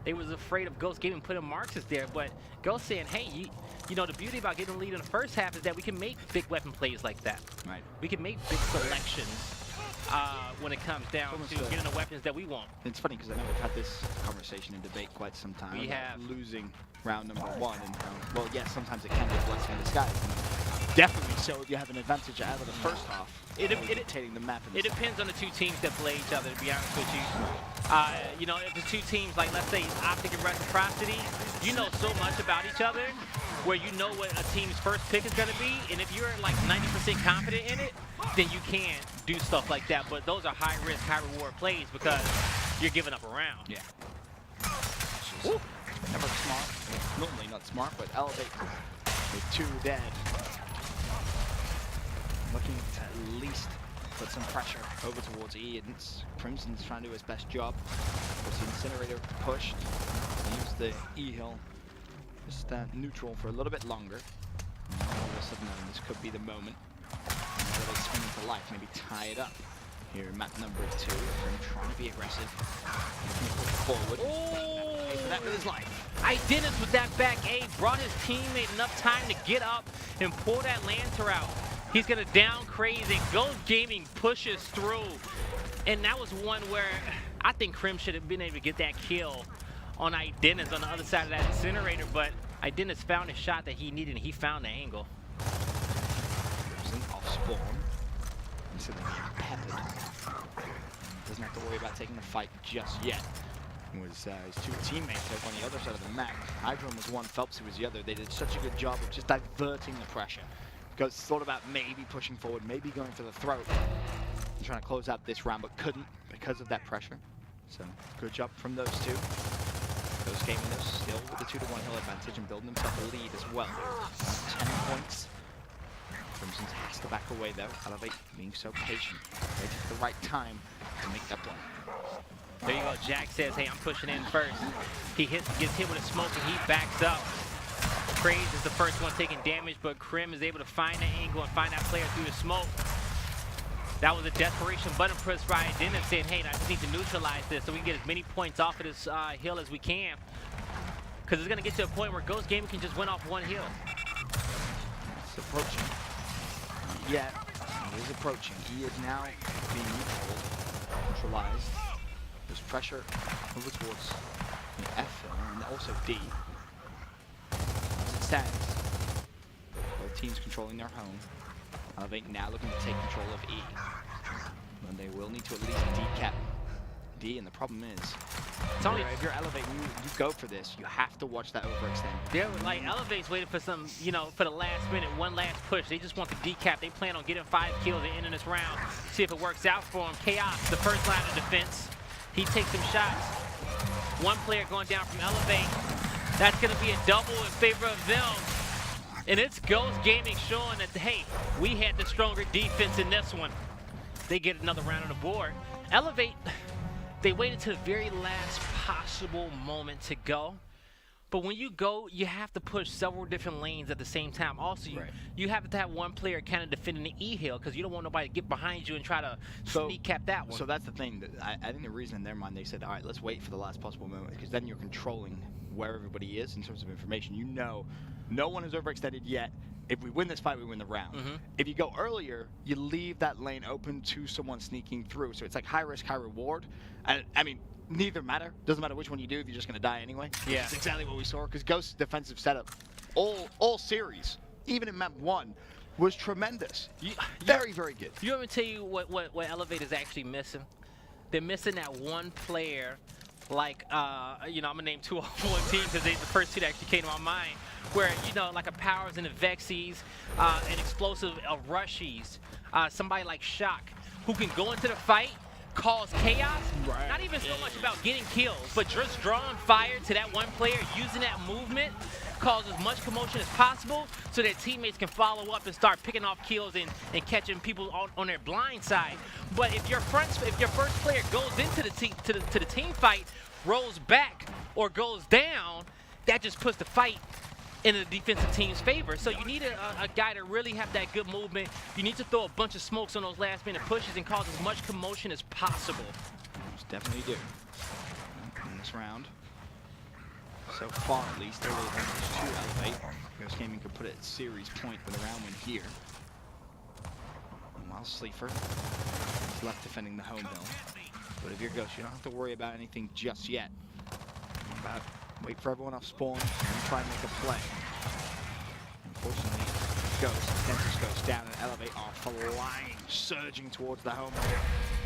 They was afraid of Ghost Gaming putting Marxus there, but Ghost saying, hey, you know, the beauty about getting the lead in the first half is that we can make big weapon plays like that. Right. We can make big selections when it comes down to getting the weapons that we want. It's funny because I know we've had this conversation and debate quite some time. We have. Losing round number 1 and how, well, yes, sometimes it can be a blessing in disguise. Definitely so if you have an advantage out of the first half. Dictating the map. It depends on the 2 teams that play each other, to be honest with you. You know, if the 2 teams, like let's say Optic and Reciprocity, you know so much about each other where you know what a team's first pick is going to be, and if you're like 90% confident in it, then you can do stuff like that. But those are high risk, high reward plays because you're giving up a round. Yeah. Never smart. Normally not smart, but Elevate with 2 dead. Looking to at least put some pressure over towards E, and Crimson's trying to do his best job. Was the Incinerator pushed, used the E hill, just neutral for a little bit longer. And all of a sudden, this could be the moment. Now they spin into life, maybe tie it up. Here in map number 2, Grim trying to be aggressive. Forward. Pay for that with his life. Dennis with that back A brought his teammate enough time to get up and pull that Lancer out. He's gonna down Crazy. Ghost Gaming pushes through. And that was one where I think Crim should have been able to get that kill on Dennis on the other side of that Incinerator, but Dennis found the shot that he needed and he found the angle. Crimson off spawn. Instead of peppered. Doesn't have to worry about taking the fight just yet. It was his 2 teammates over on the other side of the map. Hydron was one, Phelps was the other. They did such a good job of just diverting the pressure. Ghost thought about maybe pushing forward, maybe going for the throat. And trying to close out this round, but couldn't because of that pressure. So, good job from those 2. Ghost Gaming though still with the 2-to-1 hill advantage and building himself a lead as well. 10 points. Crimson has to back away though. Elevate being so patient, waiting for the right time to make that play. There you go. Jack says, hey, I'm pushing in first. He gets hit with a smoke and he backs up. Craze is the first one taking damage, but Crim is able to find the angle and find that player through the smoke. That was a desperation button pressed by Dennis saying, hey, I just need to neutralize this so we can get as many points off of this hill as we can. Because it's going to get to a point where Ghost Gaming can just win off 1 hill. It's approaching. Yeah, he is approaching. He is now being neutralized. There's pressure over towards the F hill, and also D. As it stands, both teams controlling their home. Elevate now looking to take control of E. And they will need to at least decap D, and the problem is, if you're Elevate, you go for this, you have to watch that overextend. They're like, Elevate's waiting for some, for the last minute, one last push. They just want the decap. They plan on getting 5 kills and ending this round. See if it works out for them. Chaos, the first line of defense. He takes some shots. One player going down from Elevate. That's going to be a double in favor of them. And it's Ghost Gaming showing that, hey, we had the stronger defense in this one. They get another round on the board. Elevate, they waited to the very last possible moment to go. But when you go, you have to push several different lanes at the same time. Also, you have to have one player kind of defending the E hill because you don't want nobody to get behind you and try to sneak cap that one. So that's the thing. I think the reason in their mind they said, all right, let's wait for the last possible moment, because then you're controlling where everybody is in terms of information. You know, no one is overextended yet. If we win this fight, we win the round. If you go earlier, you leave that lane open to someone sneaking through. So it's like high risk, high reward. And I mean, neither matter. Doesn't matter which one you do if you're just going to die anyway. Yeah. That's exactly what we saw, because Ghost's defensive setup, all series, even in map 1, was tremendous. Very, very good. You want me to tell you what Elevate is actually missing? They're missing that one player, like, I'm going to name 2 on one team because they're the first 2 that actually came to my mind, where, like a Powers and a Vexies, an explosive Rushies, somebody like Shock, who can go into the fight, cause chaos, not even so much about getting kills, but just drawing fire to that one player, using that movement, cause as much commotion as possible so that teammates can follow up and start picking off kills and catching people on their blind side. But if your first player goes into the team fight, rolls back, or goes down, that just puts the fight in the defensive team's favor. So you need a guy to really have that good movement. You need to throw a bunch of smokes on those last minute pushes and cause as much commotion as possible. Most definitely do. In this round, so far at least, early advantage to Elevate. Ghost Gaming could put it at series point with a round win here. And while Sleeper is left defending the home hill. But if you're Ghost, you don't have to worry about anything just yet. Wait for everyone off spawn and try and make a play. Unfortunately, Dentis Ghost down and Elevate are flying, surging towards the home.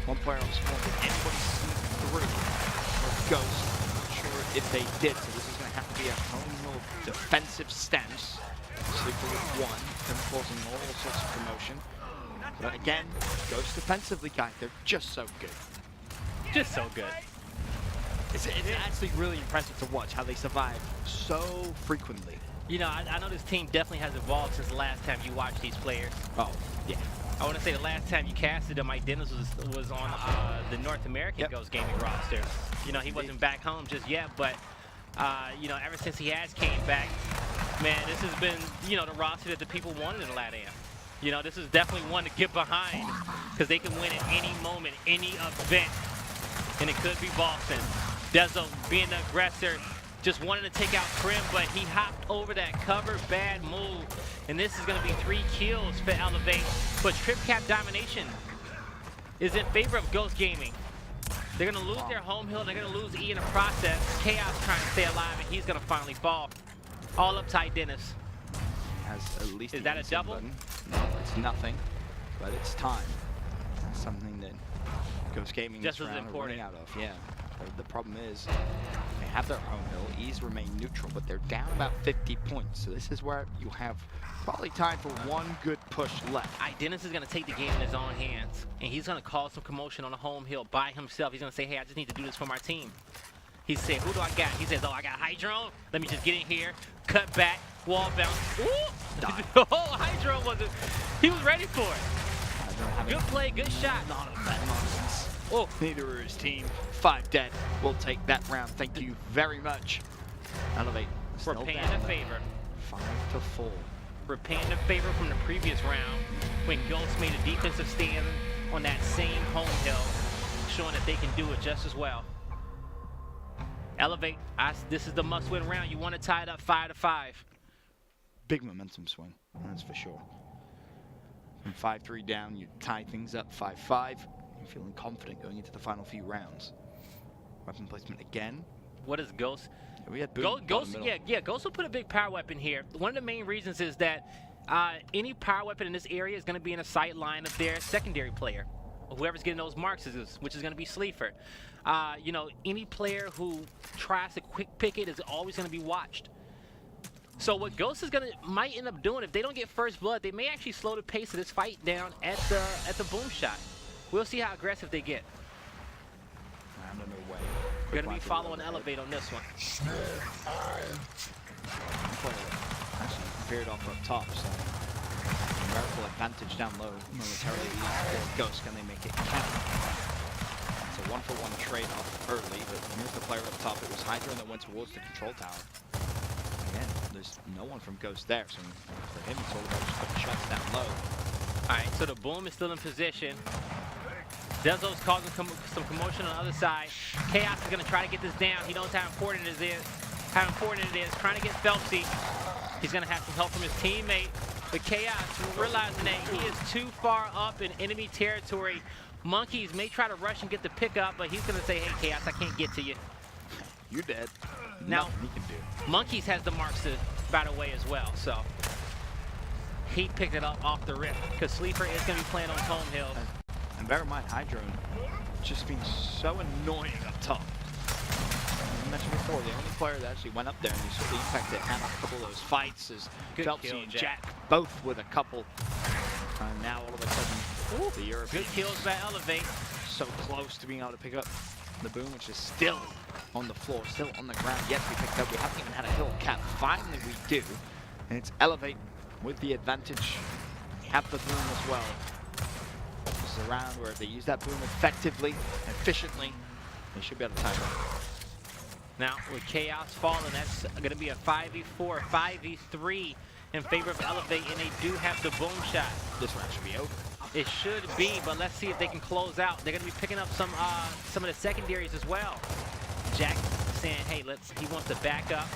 One player on spawn. Did anybody sneak through? Or Ghost? Not sure if they did, so this is going to have to be a home hill defensive stance. Sleeper with 1, them causing all sorts of commotion. But again, Ghost defensively, guys, they're just so good. Just so good. It's actually really impressive to watch how they survive so frequently. I know this team definitely has evolved since the last time you watched these players. Oh, yeah. I want to say the last time you casted him, Mike Dennis was on the North American Ghost Gaming roster. He wasn't back home just yet, but, ever since he has came back, man, this has been, the roster that the people wanted in LATAM. This is definitely one to get behind because they can win at any moment, any event, and it could be Boston. Dezo being the aggressor, just wanted to take out Prim, but he hopped over that cover. Bad move. And this is going to be 3 kills for Elevate. But Trip Cap domination is in favor of Ghost Gaming. They're going to lose their home hill. They're going to lose E in the process. Chaos trying to stay alive, and he's going to finally fall. All upside Dennis. Has at least is that a double? Button. No, it's nothing, but it's time. That's something that Ghost Gaming just is running out of. Yeah. The problem is they have their home hill. E's remain neutral, but they're down about 50 points. So this is where you have probably time for one good push left. Dennis is going to take the game in his own hands, and he's going to cause some commotion on the home hill by himself. He's going to say, hey, I just need to do this for my team. He said, who do I got? He says, oh, I got Hydro. Let me just get in here, cut back, wall bounce. Ooh! Oh, Hydro he was ready for it. Good play, good shot. None of that nonsense. Oh, neither is his team. 5 dead. We'll take that round. Thank you very much. Elevate. We're paying a favor. 5-4. We're paying a favor from the previous round when Ghost made a defensive stand on that same home hill, showing that they can do it just as well. Elevate. This is the must-win round. You want to tie it up 5-5. Big momentum swing. That's for sure. From 5-3 down, you tie things up 5-5. You're feeling confident going into the final few rounds. Weapon placement again. what is Ghost? We had Boom. Ghost, yeah, Ghost will put a big power weapon here. One of the main reasons is that any power weapon in this area is going to be in a sight line of their secondary player, whoever's getting those marks, which is going to be Sleeper. You know, any player who tries to quick pick it is always going to be watched. So what Ghost is might end up doing, if they don't get first blood, they may actually slow the pace of this fight down at the boom shot. We'll see how aggressive they get. We're gonna be following Elevate on this one. Actually veered off up top, so numerical advantage down low momentarily for Ghost. Can they make it count? It's a 1-for-1 trade-off early, but here's the player up top. It was Hydra that went towards the control tower. Again, there's no one from Ghost there, so for him it's all about just putting shots down low. Alright, so the boom is still in position. Dezo's causing some commotion on the other side. Chaos is going to try to get this down. He knows how important it is. Trying to get Phelpsy. He's going to have some help from his teammate. But Chaos, realizing that he is too far up in enemy territory. Monkeys may try to rush and get the pickup, but he's going to say, hey, Chaos, I can't get to you. You're dead. Now, nothing he can do. Monkeys has the marks to bat away as well, so he picked it up off the rip because Sleeper is going to be playing on home hill. And bear in mind, Hydro just being so annoying up top. As I mentioned before, the only player that actually went up there and you saw the impact it had on a couple of those fights is Phelpsy and Jack, both with a couple. And now all of a sudden, the European good kills by Elevate. So close to being able to pick up the boom, which is still on the floor, still on the ground. Yes, we picked up. We haven't even had a hill cap. Finally, we do. And it's Elevate with the advantage. We have the boom as well. This is a round where if they use that boom effectively, efficiently, they should be able to tie it up. Now, with Chaos falling, that's going to be a 5v4, 5v3 in favor of Elevate, and they do have the boom shot. This round should be over. It should be, but let's see if they can close out. They're going to be picking up some of the secondaries as well. Jack saying, hey, he wants to back up,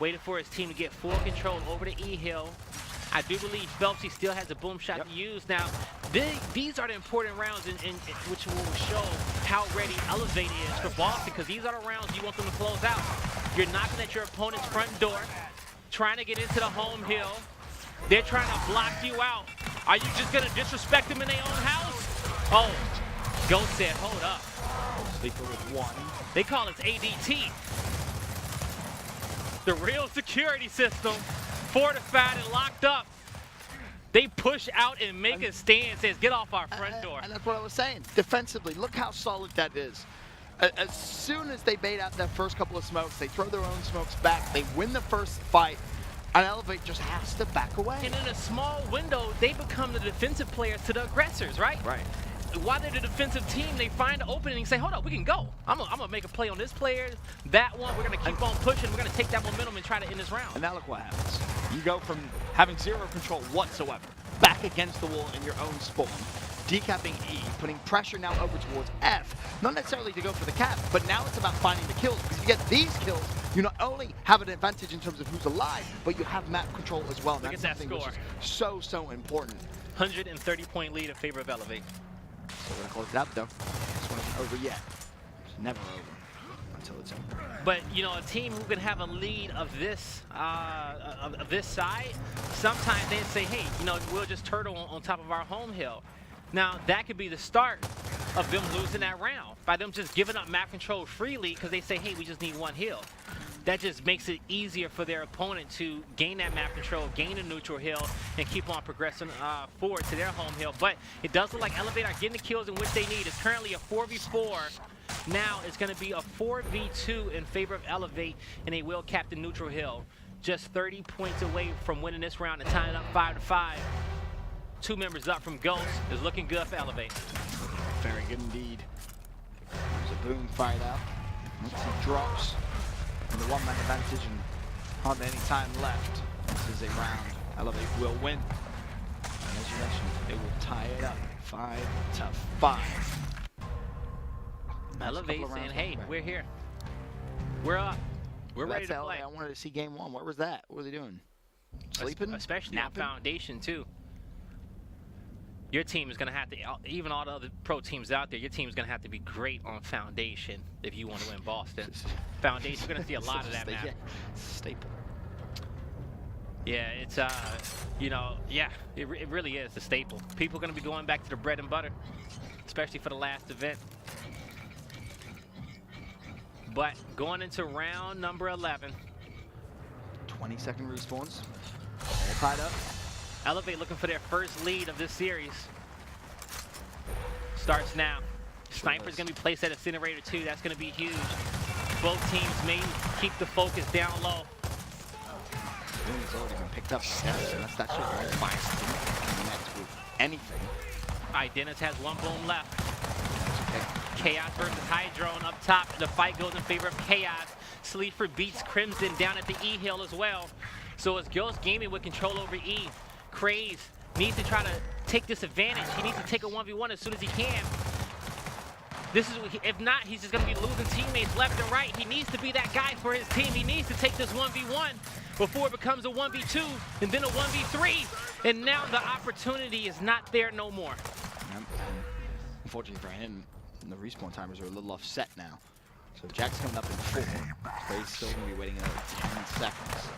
waiting for his team to get full control over the E-Hill. I do believe Phelpsy still has a boom shot to use. Now, these are the important rounds in which will show how ready Elevate is for Boston, because these are the rounds you want them to close out. You're knocking at your opponent's front door, trying to get into the home hill. They're trying to block you out. Are you just going to disrespect them in their own house? Oh, Ghost said, hold up. Sleeper with one. They call it ADT. The real security system, fortified and locked up. They push out and make a stand, says, get off our front door. And that's what I was saying. Defensively, look how solid that is. As soon as they bait out that first couple of smokes, they throw their own smokes back, they win the first fight, and Elevate just has to back away. And in a small window, they become the defensive players to the aggressors, right? Right. While they're the defensive team, they find an opening and say, hold up, we can go. I'm gonna make a play on this player, that one. We're gonna keep on pushing. We're gonna take that momentum and try to end this round. And now look what happens. You go from having zero control whatsoever, back against the wall in your own spawn, decapping E, putting pressure now over towards F, not necessarily to go for the cap, but now it's about finding the kills, because if you get these kills, you not only have an advantage in terms of who's alive, but you have map control as well. Look at that score. Which is so important. 130-point lead in favor of Elevate. So we're gonna close it out though. This one isn't over yet. It's never over until it's over. But you know, a team who can have a lead of this side, sometimes they say, hey, you know, we'll just turtle on top of our home hill. Now that could be the start of them losing that round by them just giving up map control freely because they say, hey, we just need one hill. That just makes it easier for their opponent to gain that map control, gain a neutral hill, and keep on progressing forward to their home hill. But it does look like Elevate are getting the kills in which they need. It's currently a 4v4. Now it's going to be a 4v2 in favor of Elevate, and they will cap the neutral hill. Just 30 points away from winning this round and tying it up 5-5. 2 members up from Ghost is looking good for Elevate. Very good indeed. There's a boom fired out. Once he drops, and the one-man advantage and hardly any time left. This is a round Elevate will win. And as you mentioned, they will tie it up 5-5. Elevate saying, hey, we're here. We're up. We're ready to play. I wanted to see game one. What was that? What were they doing? Sleeping? Especially on Foundation, too. your team is going to have to, even all the other pro teams out there, your team is going to have to be great on foundation if you want to win Boston. Foundation, you're going to see a lot of that map. Staple. Yeah, it's, you know, yeah, it really is a staple. People are going to be going back to the bread and butter, especially for the last event. But going into round number 11. 20-second respawns. All tied up. Elevate looking for their first lead of this series. Starts now. Sniper's going to be placed at Incinerator 2. That's going to be huge. Both teams may keep the focus down low. Boom has already been picked up by Dennis, and that's actually very biased to connect with anything. Dennis has one boom left. That's okay. Chaos versus Hydrone up top. The fight goes in favor of Chaos. Sleeper beats Crimson down at the E hill as well. So it's Ghost Gaming with control over E. Craze needs to try to take this advantage. He needs to take a 1v1 as soon as he can. This is, if not, he's just going to be losing teammates left and right. He needs to be that guy for his team. He needs to take this 1v1 before it becomes a 1v2 and then a 1v3. And now the opportunity is not there no more. Unfortunately for him, the respawn timers are a little offset now. So Jack's coming up in 4. Craze's still going to be waiting another 10 seconds.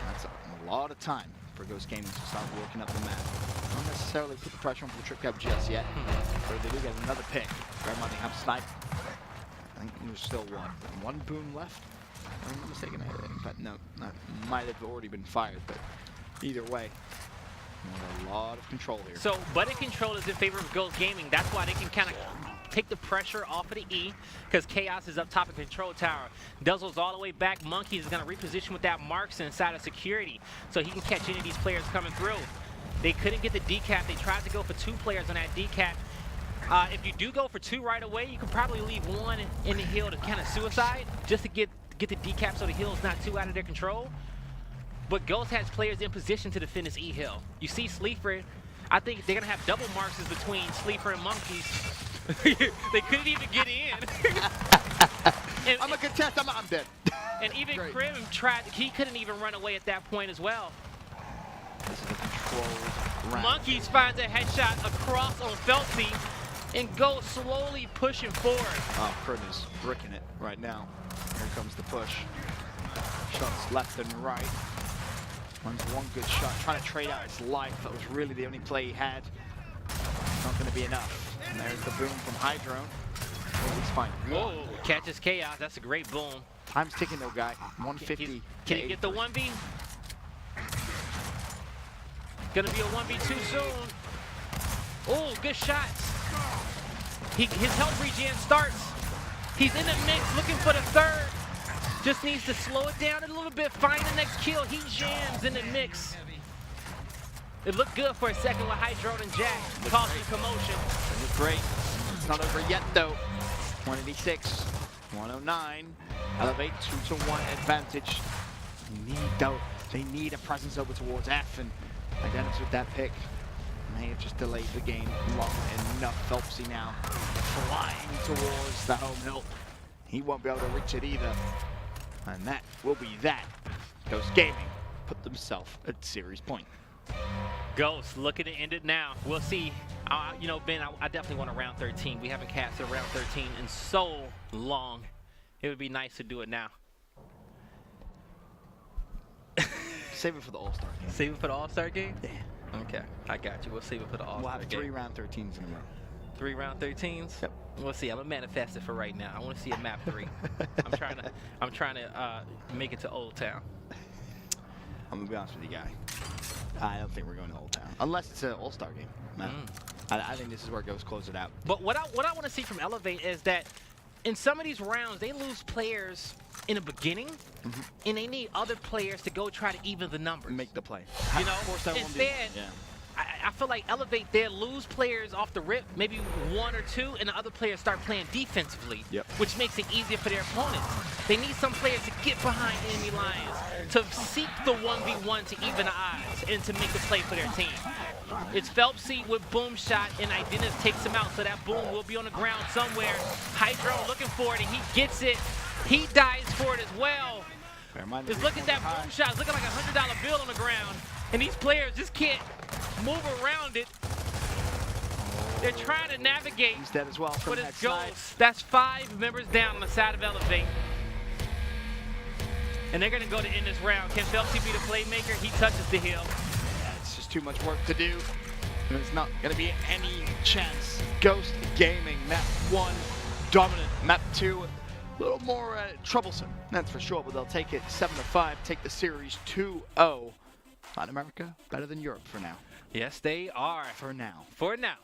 That's a lot of time for Ghost Gaming to start working up the map. Not necessarily put the pressure on for the trip cap just yet, but if they do get another pick, Grandma, they have snipe. I think there's still one boom left. If I'm not mistaken, but no, that might have already been fired, but either way, a lot of control here. So, button control is in favor of Ghost Gaming. That's why they can kind of take the pressure off of the E, because Chaos is up top of control tower. Duzzle's all the way back. Monkeys is going to reposition with that marks inside of security, so he can catch any of these players coming through. They couldn't get the decap. They tried to go for 2 players on that decap. If you do go for 2 right away, you can probably leave 1 in the hill to kind of suicide, just to get the decap so the hill is not too out of their control. But Ghost has players in position to defend this E hill. You see Sleeper, I think they're going to have double marks between Sleeper and Monkeys. They couldn't even get in. I'm a contest, I'm dead. And even Krim tried, he couldn't even run away at that point as well. This is a controlled round. Monkeys finds a headshot across on Feltzy and goes slowly pushing forward. Oh, Krim is bricking it right now. Here comes the push. Shots left and right. Runs one good shot, trying to trade out his life. That was really the only play he had. Not going to be enough. And there's the boom from Hydrone. Oh, he's fine. Whoa, catches Chaos. That's a great boom. Time's ticking though, guy. 150. Can he get the 1v? Gonna be a 1v2 soon. Oh, good shots. His health regen starts. He's in the mix, looking for the 3rd. Just needs to slow it down a little bit, find the next kill. He jams in the mix. It looked good for a second with Hydrone and Jack, causing commotion. It looked great. It's not over yet though. 186, 109. Elevate 2-to-1 advantage. They need a presence over towards F, and Identity with that pick may have just delayed the game long enough. Phelpsy now flying towards the home hill. He won't be able to reach it either. And that will be that. Ghost Gaming put themselves at series point. Ghost looking to end it now. We'll see. You know, Ben, I definitely want a round 13. We haven't casted a round 13 in so long. It would be nice to do it now. Save it for the All-Star game. Save it for the All-Star game? Yeah. Okay, I got you. We'll save it for the All-Star game. We'll have 3 round 13s in a row. 3 round 13s? Yep. We'll see. I'm gonna manifest it for right now. I want to see a map 3. I'm trying to make it to Old Town. I'm gonna be honest with you, guy. I don't think we're going to Old Town unless it's an All-Star game. No. I think this is where Ghost close it out. But what I want to see from Elevate is that in some of these rounds they lose players in the beginning, and they need other players to go try to even the numbers. Make the play. You know, instead, I feel like Elevate, they'll lose players off the rip, maybe 1 or 2, and the other players start playing defensively, which makes it easier for their opponents. They need some players to get behind enemy lines, to seek the 1v1 to even the odds, and to make the play for their team. It's Phelpsy with boom shot, and Identis takes him out, so that boom will be on the ground somewhere. Hydro looking for it, and he gets it. He dies for it as well. Just look at that boom shot. It's looking like a $100 bill on the ground. And these players just can't move around it. They're trying to navigate, He's dead as well from but head it's side. Ghost. That's 5 members down on the side of Elevate. And they're going to go to end this round. Can Felty be the playmaker? He touches the hill. It's just too much work to do. There's not going to be any chance. Ghost Gaming, map 1, dominant. Map 2, a little more troublesome, that's for sure, but they'll take it 7-5, take the series 2-0. Latin America, better than Europe for now. Yes, they are. For now. For now.